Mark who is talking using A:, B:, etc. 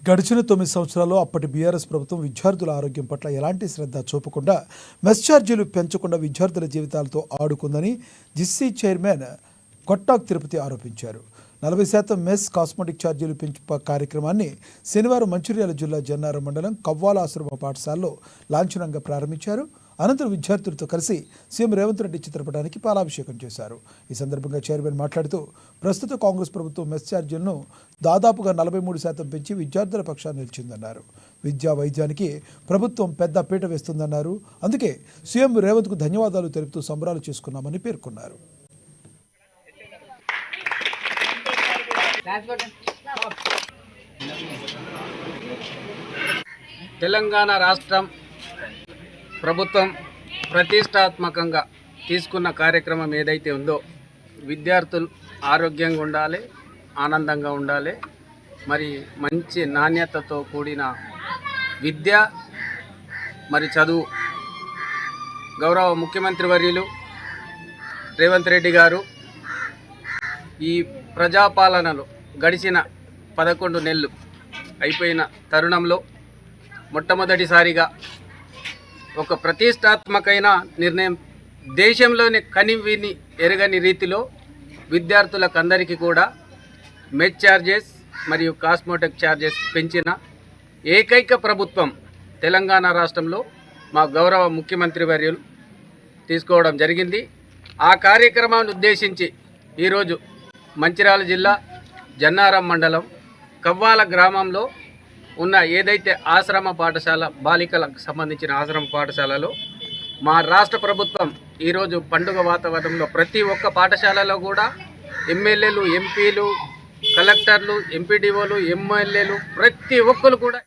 A: గడిచిన 9 సంవత్సరాల్లో అప్పటి బీఆర్ఎస్ ప్రభుత్వం విద్యార్థుల ఆరోగ్యం పట్ల ఎలాంటి శ్రద్ధ చూపకుండా మెస్ ఛార్జీలు పెంచకుండా విద్యార్థుల జీవితాలతో ఆడుకుందని జిస్సీ చైర్మన్ కొట్టాక్ తిరుపతి ఆరోపించారు. 40% మెస్ కాస్మెటిక్ ఛార్జీలు పెంపు కార్యక్రమాన్ని శనివారం మంచిర్యాల జిల్లా జన్నారం మండలం కవ్వాల ఆశ్రమ పాఠశాలలో లాంఛనంగా ప్రారంభించారు. అనంతరం విద్యార్థులతో కలిసి సీఎం రేవంత్ రెడ్డి చిత్రపటానికి పాలాభిషేకం చేశారు. ఈ సందర్భంగా చైర్మన్ మాట్లాడుతూ ప్రస్తుత కాంగ్రెస్ ప్రభుత్వం మెస్ ఛార్జీలను దాదాపుగా 43% పెంచి విద్యార్థుల పక్షాన్ని నిలిచిందన్నారు. విద్యా వైద్యానికి ప్రభుత్వం పెద్ద పీట వేస్తుందన్నారు. అందుకే సీఎం రేవంత్కు ధన్యవాదాలు తెలుపుతూ సంబరాలు చేసుకున్నామని పేర్కొన్నారు.
B: తెలంగాణ రాష్ట్రం ప్రభుత్వం ప్రతిష్టాత్మకంగా తీసుకున్న కార్యక్రమం ఏదైతే ఉందో విద్యార్థులు ఆరోగ్యంగా ఉండాలి, ఆనందంగా ఉండాలి, మరి మంచి నాణ్యతతో కూడిన విద్య మరి చదువు గౌరవ ముఖ్యమంత్రి వర్యులు రేవంత్ రెడ్డి గారు ఈ ప్రజాపాలనలో గడిచిన 11 నెలలు అయిపోయిన తరుణంలో మొట్టమొదటిసారిగా ఒక ప్రతిష్టాత్మకమైన నిర్ణయం దేశంలోని కనివిని ఎరగని రీతిలో విద్యార్థులకు అందరికీ కూడా మెస్ ఛార్జెస్ మరియు కాస్మెటిక్ ఛార్జెస్ పెంచిన ఏకైక ప్రభుత్వం తెలంగాణ రాష్ట్రంలో మా గౌరవ ముఖ్యమంత్రి వర్యులు తీసుకోవడం జరిగింది. ఆ కార్యక్రమాన్ని ఉద్దేశించి ఈరోజు మంచిర్యాల జిల్లా జన్నారం మండలం కవ్వాల గ్రామంలో ఉన్న ఏదైతే ఆశ్రమ పాఠశాల బాలికలకు సంబంధించిన ఆశ్రమ పాఠశాలలో మా రాష్ట్ర ప్రభుత్వం ఈరోజు పండుగ వాతావరణంలో ప్రతి ఒక్క పాఠశాలలో కూడా ఎమ్మెల్యేలు, ఎంపీలు, కలెక్టర్లు, ఎంపీడీఓలు, ఎమ్మెల్యేలు ప్రతి ఒక్కరు కూడా